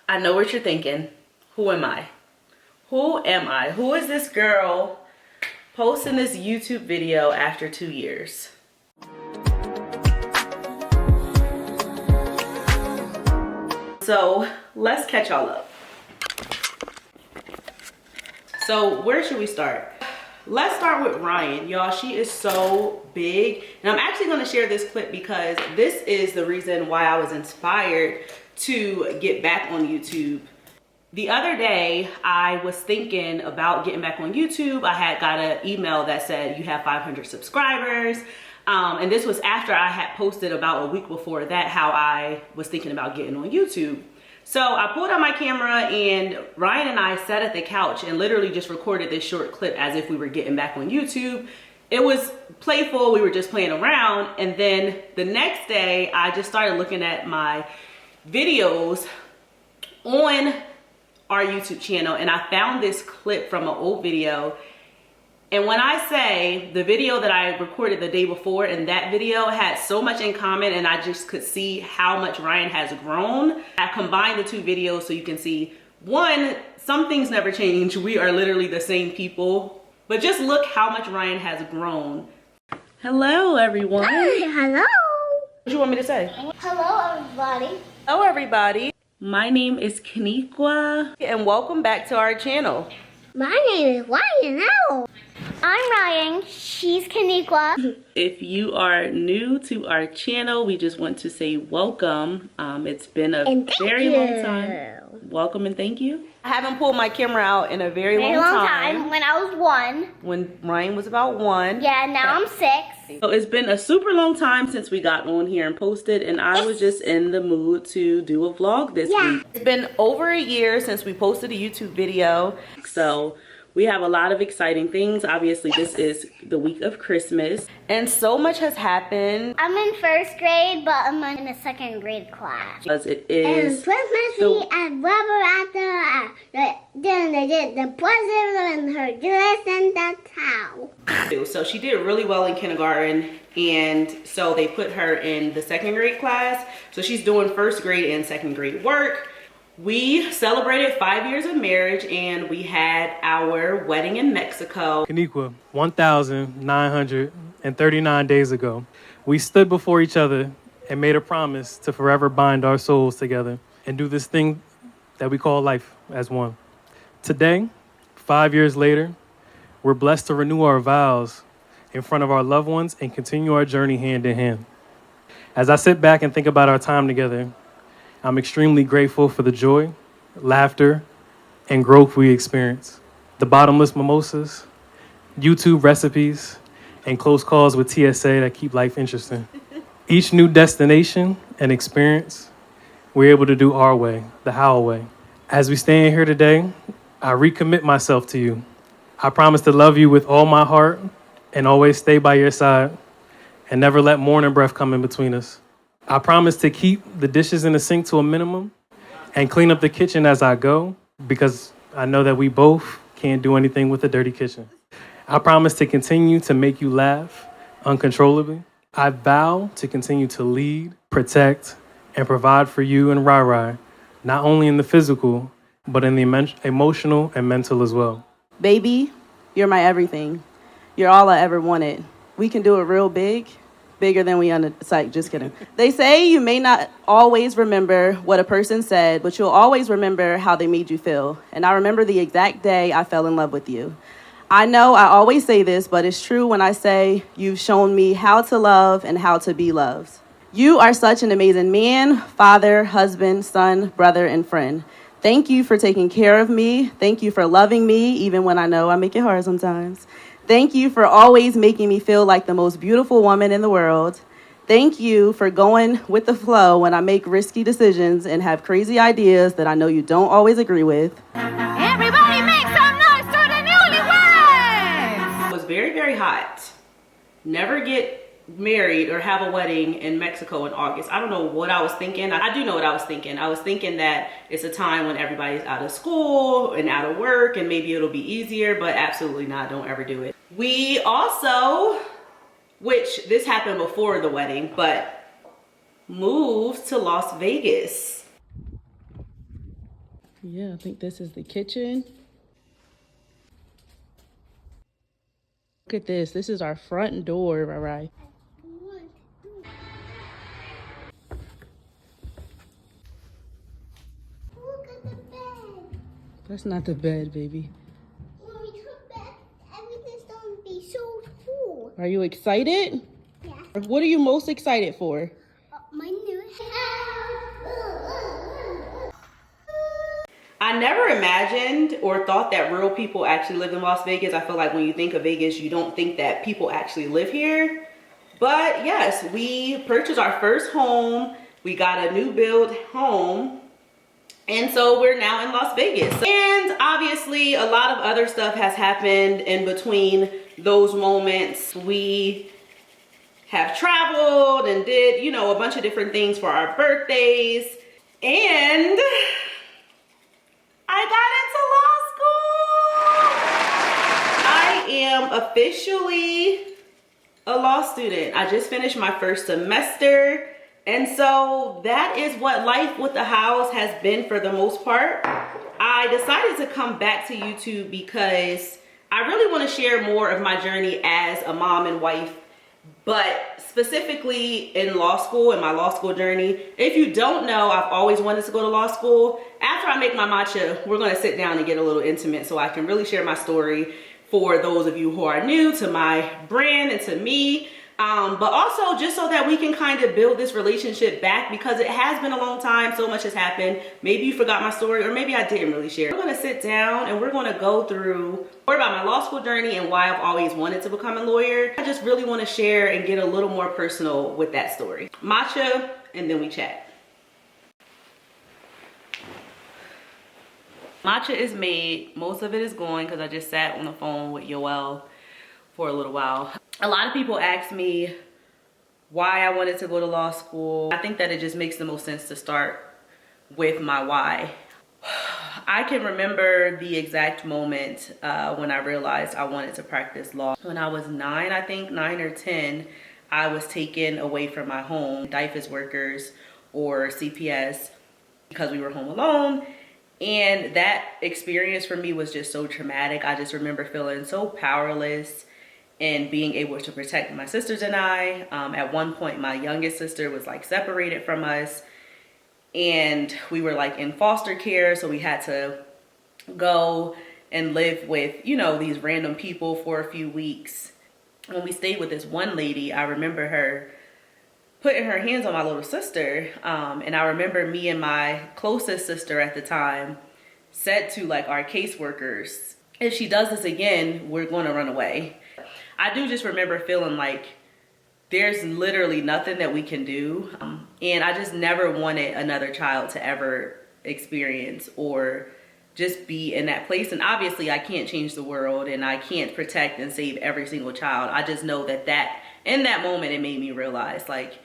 I know what you're thinking. Who am I? Who am I? Who is this girl posting this YouTube video after 2 years? So let's catch y'all up. So where should we start? Let's start with Ryan. Y'all, she is so big. And I'm actually gonna share this clip because this is the reason why I was inspired to get back on YouTube. The other day, I was thinking about getting back on YouTube. I had got an email that said you have 500 subscribers. And this was after I had posted about a week before that how I was thinking about getting on YouTube. So I pulled out my camera and Ryan and I sat at the couch and literally just recorded this short clip as if we were getting back on YouTube. It was playful, we were just playing around. And then the next day, I just started looking at my videos on our YouTube channel and I found this clip from an old video. And when I say the video that I recorded the day before and that video had so much in common and I just could see how much Ryan has grown, I combined the two videos so you can see, one, some things never change. We are literally the same people, but just look how much Ryan has grown. Hello, everyone. Hey, hello. What do you want me to say? Hello, everybody. Hello, everybody. My name is Kaniqua and welcome back to our channel. My name is Ryan. Hello. I'm Ryan. She's Kaniqua. If you are new to our channel, we just want to say welcome. It's been a very long time. Welcome and thank you. I haven't pulled my camera out in a very long time. When I was 1. When Ryan was about 1. Yeah, now I'm 6. So it's been a super long time since we got on here and posted, and I was just in the mood to do a vlog this week. It's been over a year since we posted a YouTube video, so we have a lot of exciting things. Obviously, this is the week of Christmas, and so much has happened. I'm in 1st grade, but I'm in a 2nd grade class. Because it is and Christmas and Rubber after then they did the present in her dress and the towel. So she did really well in kindergarten, and so they put her in the 2nd grade class. So she's doing 1st grade and 2nd grade work. We celebrated 5 years of marriage and we had our wedding in Mexico. Kaniqua, 1,939 days ago, we stood before each other and made a promise to forever bind our souls together and do this thing that we call life as one. Today, 5 years later, we're blessed to renew our vows in front of our loved ones and continue our journey hand in hand. As I sit back and think about our time together, I'm extremely grateful for the joy, laughter, and growth we experience. The bottomless mimosas, YouTube recipes, and close calls with TSA that keep life interesting. Each new destination and experience, we're able to do our way, the how way. As we stand here today, I recommit myself to you. I promise to love you with all my heart and always stay by your side and never let morning breath come in between us. I promise to keep the dishes in the sink to a minimum and clean up the kitchen as I go because I know that we both can't do anything with a dirty kitchen. I promise to continue to make you laugh uncontrollably. I vow to continue to lead, protect, and provide for you and Rai, not only in the physical, but in the emotional and mental as well. Baby, you're my everything. You're all I ever wanted. We can do it real big. Bigger than we under psych, just kidding. They say you may not always remember what a person said, but you'll always remember how they made you feel. And I remember the exact day I fell in love with you. I know I always say this, but it's true when I say you've shown me how to love and how to be loved. You are such an amazing man, father, husband, son, brother, and friend. Thank you for taking care of me. Thank you for loving me, even when I know I make it hard sometimes. Thank you for always making me feel like the most beautiful woman in the world. Thank you for going with the flow when I make risky decisions and have crazy ideas that I know you don't always agree with. Everybody make some noise for the newlyweds! It was very, very hot. Never get married or have a wedding in Mexico in August. I don't know what I was thinking. I do know what I was thinking. I was thinking that it's a time when everybody's out of school and out of work and maybe it'll be easier, but absolutely not. Don't ever do it. We also, which this happened before the wedding, but moved to Las Vegas. Yeah, I think this is the kitchen. Look at this. This is our front door, right? Look at the bed. That's not the bed, baby. When we come back, everything's going to be so cool. Are you excited? Yeah. What are you most excited for? My new I never imagined or thought that real people actually live in Las Vegas. I feel like when you think of Vegas, you don't think that people actually live here. But yes, we purchased our first home. We got a new build home. And so we're now in Las Vegas. And obviously a lot of other stuff has happened in between those moments. We have traveled and did, you know, a bunch of different things for our birthdays. And I got into law school. I am officially a law student. I just finished my first semester. And so that is what life with the house has been for the most part. I decided to come back to YouTube because I really want to share more of my journey as a mom and wife, but specifically in law school and my law school journey. If you don't know, I've always wanted to go to law school. After I make my matcha, we're going to sit down and get a little intimate so I can really share my story for those of you who are new to my brand and to me. But also just so that we can kind of build this relationship back, because it has been a long time. So much has happened. Maybe you forgot my story, or maybe I didn't really share. We're going to sit down and we're going to go through more about my law school journey and why I've always wanted to become a lawyer. I just really want to share and get a little more personal with that story. Matcha, and then we chat. Matcha is made. Most of it is going because I just sat on the phone with Yoel for a little while. A lot of people ask me why I wanted to go to law school. I think that it just makes the most sense to start with my why. I can remember the exact moment when I realized I wanted to practice law. When I was 9, I think 9 or 10, I was taken away from my home, DIFAS workers or CPS, because we were home alone. And that experience for me was just so traumatic. I just remember feeling so powerless and being able to protect my sisters and I. At one point, my youngest sister was like separated from us, and we were like in foster care. So we had to go and live with, you know, these random people for a few weeks. When we stayed with this one lady, I remember her putting her hands on my little sister. And I remember me and my closest sister at the time said to like our caseworkers, if she does this again, we're going to run away. I do just remember feeling like there's literally nothing that we can do. And I just never wanted another child to ever experience or just be in that place. And obviously I can't change the world and I can't protect and save every single child. I just know that in that moment, it made me realize like,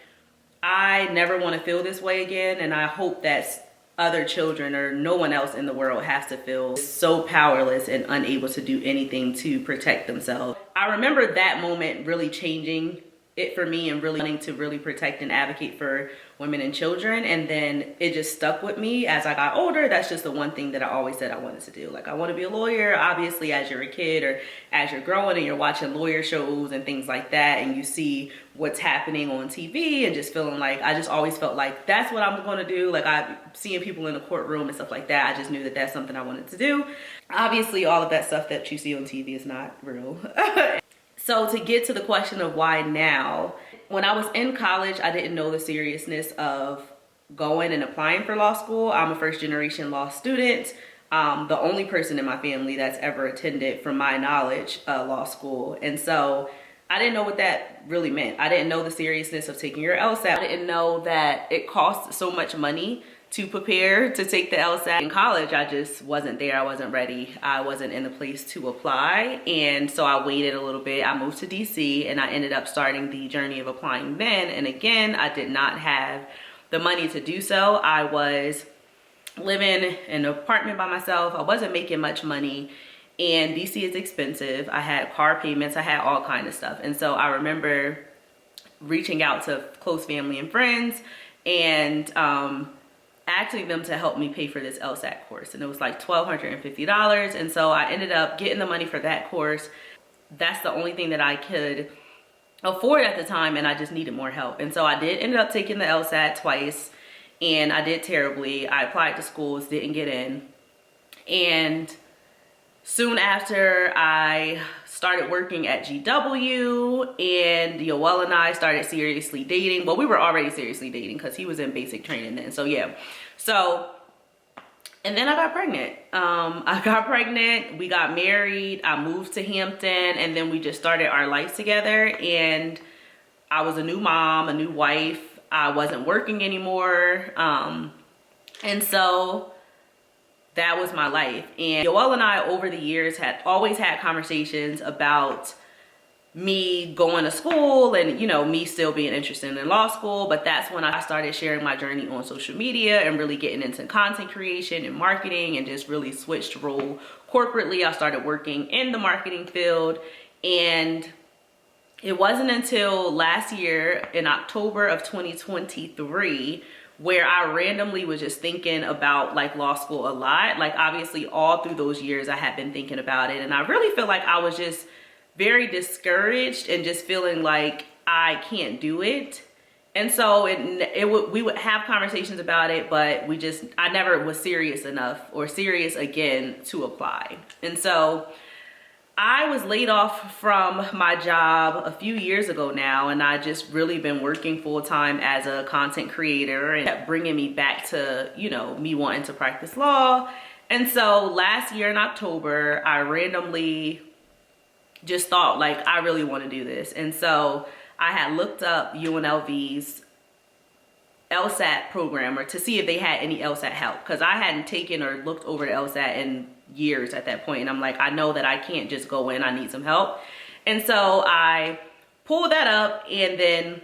I never want to feel this way again. And I hope that other children or no one else in the world has to feel so powerless and unable to do anything to protect themselves. I remember that moment really changing it for me and really wanting to really protect and advocate for women and children. And then it just stuck with me as I got older. That's just the one thing that I always said I wanted to do. Like, I want to be a lawyer. Obviously, as you're a kid or as you're growing and you're watching lawyer shows and things like that, and you see what's happening on TV and just feeling like, I just always felt like that's what I'm going to do. Like, I'm seeing people in the courtroom and stuff like that. I just knew that that's something I wanted to do. Obviously, all of that stuff that you see on TV is not real. So to get to the question of why now, when I was in college, I didn't know the seriousness of going and applying for law school. I'm a first generation law student. The only person in my family that's ever attended, from my knowledge, law school. And so I didn't know what that really meant. I didn't know the seriousness of taking your LSAT. I didn't know that it costs so much money to prepare to take the LSAT. In college, I just wasn't there. I wasn't ready. I wasn't in a place to apply. And so I waited a little bit. I moved to DC and I ended up starting the journey of applying then. And again, I did not have the money to do so. I was living in an apartment by myself. I wasn't making much money. And DC is expensive. I had car payments. I had all kinds of stuff. And so I remember reaching out to close family and friends and asking them to help me pay for this LSAT course, and it was like $1,250. And so I ended up getting the money for that course. That's the only thing that I could afford at the time, and I just needed more help. And so I did end up taking the LSAT twice, and I did terribly. I applied to schools, didn't get in. And soon after, I started working at GW, and Yoel and I started seriously dating. Well, we were already seriously dating because he was in basic training then. So yeah. So, and then I got pregnant. We got married, I moved to Hampton, and then we just started our life together. And I was a new mom, a new wife. I wasn't working anymore. And so that was my life. And Yoel and I, over the years, had always had conversations about me going to school and, you know, me still being interested in law school. But that's when I started sharing my journey on social media and really getting into content creation and marketing, and just really switched role corporately. I started working in the marketing field, and it wasn't until last year in October of 2023 where I randomly was just thinking about like law school a lot. Like obviously all through those years I had been thinking about it, and I really feel like I was just very discouraged and just feeling like I can't do it. And so we would have conversations about it, but I never was serious enough or serious again to apply. And so I was laid off from my job a few years ago now, and I just really been working full time as a content creator, and kept bringing me back to, you know, me wanting to practice law. And so last year in October, I randomly just thought like, I really want to do this. And so I had looked up UNLV's LSAT programmer to see if they had any LSAT help, because I hadn't taken or looked over the LSAT in years at that point. And I'm like, I know that I can't just go in, I need some help. And so I pulled that up, and then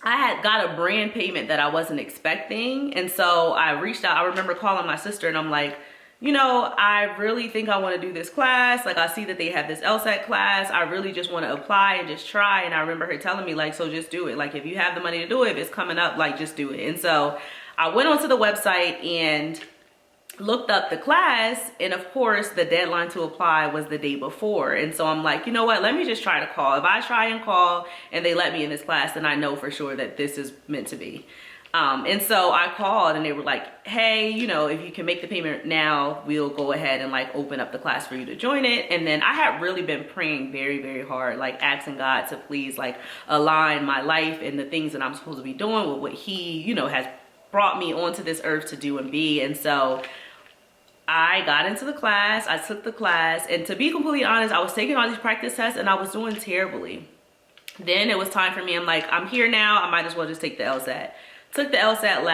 I had got a brand payment that I wasn't expecting. And so I reached out. I remember calling my sister, and I'm like, you know, I really think I want to do this class. Like, I see that they have this LSAT class. I really just want to apply and just try. And I remember her telling me like, so just do it. Like, if you have the money to do it, if it's coming up, like, just do it. And so I went onto the website and looked up the class, and of course the deadline to apply was the day before. And so I'm like, you know what, let me just try to call. If I try and call and they let me in this class, then I know for sure that this is meant to be. And so I called, and they were like, hey, you know, if you can make the payment now, we'll go ahead and like open up the class for you to join it. And then I had really been praying very, very hard, like asking God to please like align my life and the things that I'm supposed to be doing with what he, you know, has brought me onto this earth to do and be. And so I got into the class, I took the class, and to be completely honest, I was taking all these practice tests and I was doing terribly. Then it was time for me, I'm like, I'm here now, I might as well just take the LSAT. Took the LSAT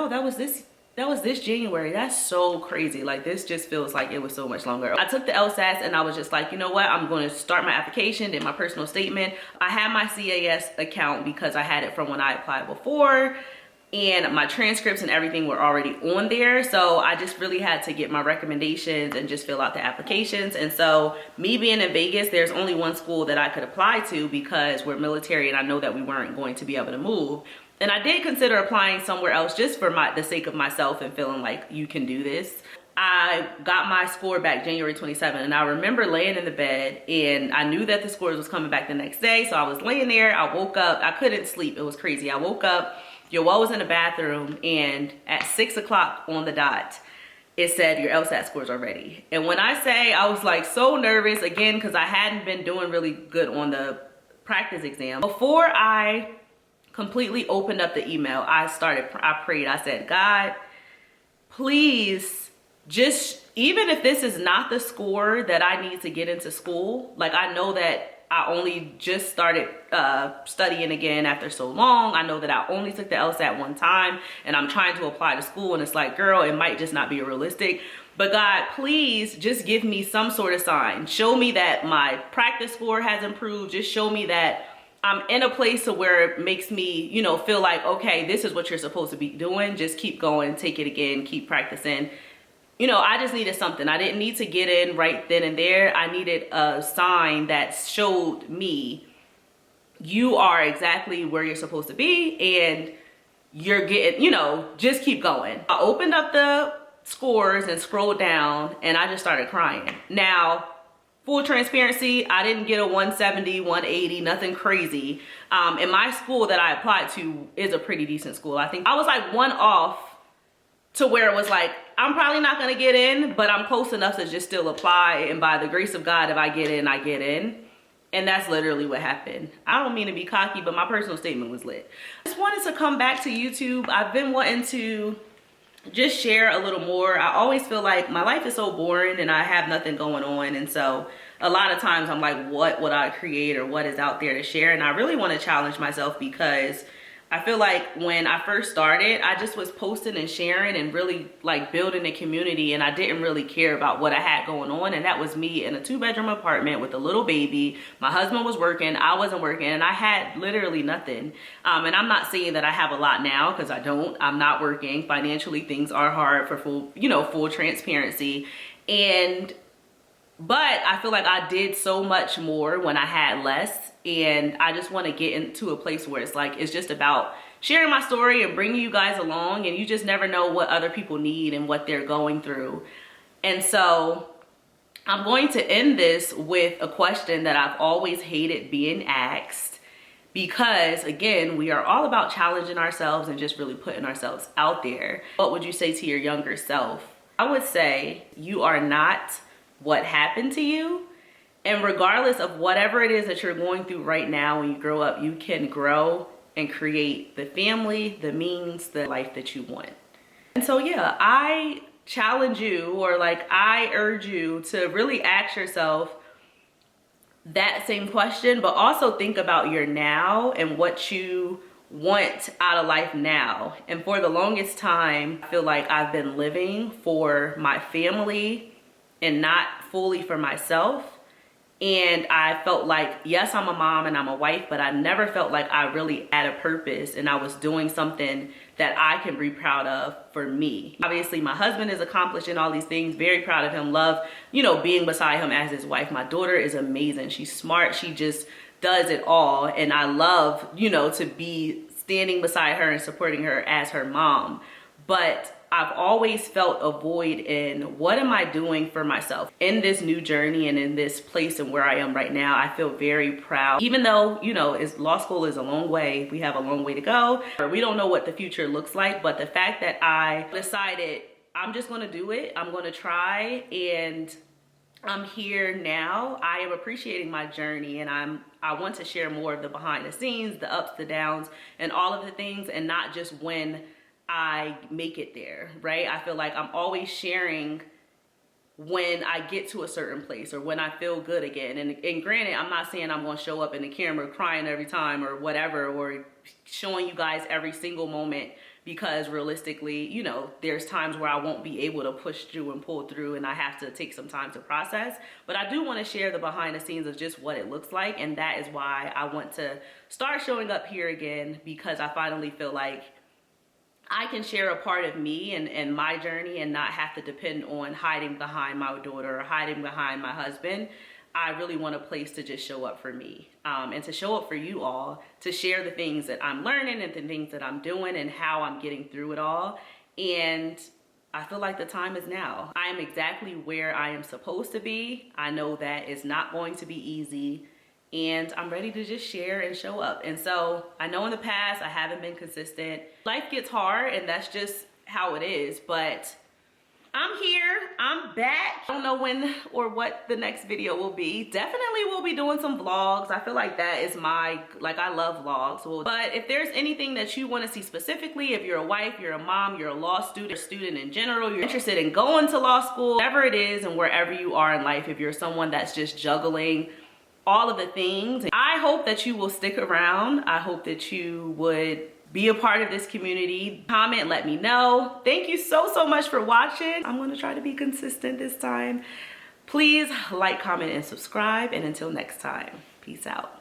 that was this January. That's so crazy. Like, this just feels like it was so much longer. I took the LSATs and I was just like, you know what? I'm going to start my application, did my personal statement. I had my CAS account because I had it from when I applied before, and my transcripts and everything were already on there. So I just really had to get my recommendations and just fill out the applications. And so me being in Vegas, there's only one school that I could apply to because we're military and I know that we weren't going to be able to move. And I did consider applying somewhere else just for the sake of myself and feeling like you can do this. I got my score back January 27th, and I remember laying in the bed, and I knew that the scores was coming back the next day. So I was laying there, I woke up, I couldn't sleep, it was crazy. I woke up, Yoel was in the bathroom, and at 6 o'clock on the dot, it said your LSAT scores are ready. And when I say I was like so nervous, again, because I hadn't been doing really good on the practice exam. Before I completely opened up the email, I prayed, I said, God, please, just, even if this is not the score that I need to get into school, like, I know that I only just started studying again after so long. I know that I only took the LSAT one time, and I'm trying to apply to school, and it's like, girl, it might just not be realistic. But God, please just give me some sort of sign. Show me that my practice score has improved. Just show me that I'm in a place to where it makes me, you know, feel like, okay, this is what you're supposed to be doing. Just keep going, take it again, keep practicing. You know, I just needed something. I didn't need to get in right then and there. I needed a sign that showed me you are exactly where you're supposed to be, and you're getting, you know, just keep going. I opened up the scores and scrolled down and I just started crying. Now, full transparency, I didn't get a 170, 180, nothing crazy. And my school that I applied to is a pretty decent school. I think I was like one off to where it was like, I'm probably not gonna get in, but I'm close enough to just still apply. And by the grace of God, if I get in, I get in. And that's literally what happened. I don't mean to be cocky, but my personal statement was lit. I just wanted to come back to YouTube. I've been wanting to just share a little more. I always feel like my life is so boring and I have nothing going on. And so a lot of times I'm like, what would I create or what is out there to share? And I really want to challenge myself because I feel like when I first started, I just was posting and sharing and really like building a community, and I didn't really care about what I had going on. And that was me in a 2-bedroom apartment with a little baby. My husband was working, I wasn't working, and I had literally nothing. And I'm not saying that I have a lot now, because I don't. I'm not working. Financially, things are hard, for full transparency. But I feel like I did so much more when I had less, and I just want to get into a place where it's like, it's just about sharing my story and bringing you guys along, and you just never know what other people need and what they're going through. And so I'm going to end this with a question that I've always hated being asked, because again, we are all about challenging ourselves and just really putting ourselves out there. What would you say to your younger self? I would say you are not what happened to you, and regardless of whatever it is that you're going through right now, when you grow up, you can grow and create the family, the means, the life that you want. And so yeah, I challenge you, or like I urge you to really ask yourself that same question, but also think about your now and what you want out of life now. And for the longest time, I feel like I've been living for my family and not fully for myself. And I felt like, yes, I'm a mom and I'm a wife, but I never felt like I really had a purpose and I was doing something that I can be proud of for me. Obviously, my husband is accomplishing all these things, very proud of him, love, being beside him as his wife. My daughter is amazing. She's smart. She just does it all. And I love, to be standing beside her and supporting her as her mom. But I've always felt a void in, what am I doing for myself? In this new journey and in this place and where I am right now, I feel very proud. Even though, law school is a long way, we have a long way to go. We don't know what the future looks like, but the fact that I decided I'm just gonna do it, I'm gonna try, and I'm here now. I am appreciating my journey, and I want to share more of the behind the scenes, the ups, the downs, and all of the things, and not just when I make it there, right? I feel like I'm always sharing when I get to a certain place or when I feel good again. And granted, I'm not saying I'm gonna show up in the camera crying every time or whatever, or showing you guys every single moment, because realistically, there's times where I won't be able to push through and pull through, and I have to take some time to process. But I do want to share the behind the scenes of just what it looks like, and that is why I want to start showing up here again, because I finally feel like I can share a part of me and my journey and not have to depend on hiding behind my daughter or hiding behind my husband. I really want a place to just show up for me, and to show up for you all, to share the things that I'm learning and the things that I'm doing and how I'm getting through it all. And I feel like the time is now. I am exactly where I am supposed to be. I know that it's not going to be easy, and I'm ready to just share and show up. And so I know in the past I haven't been consistent. Life gets hard, and that's just how it is, but I'm here, I'm back. I don't know when or what the next video will be. Definitely we'll be doing some vlogs. I feel like that is I love vlogs. But if there's anything that you want to see specifically, if you're a wife, you're a mom, you're a law student, a student in general, you're interested in going to law school, whatever it is and wherever you are in life, if you're someone that's just juggling all of the things, I hope that you will stick around. I hope that you would be a part of this community. Comment, let me know. Thank you so much for watching. I'm gonna try to be consistent this time. Please like, comment, and subscribe. And until next time, peace out.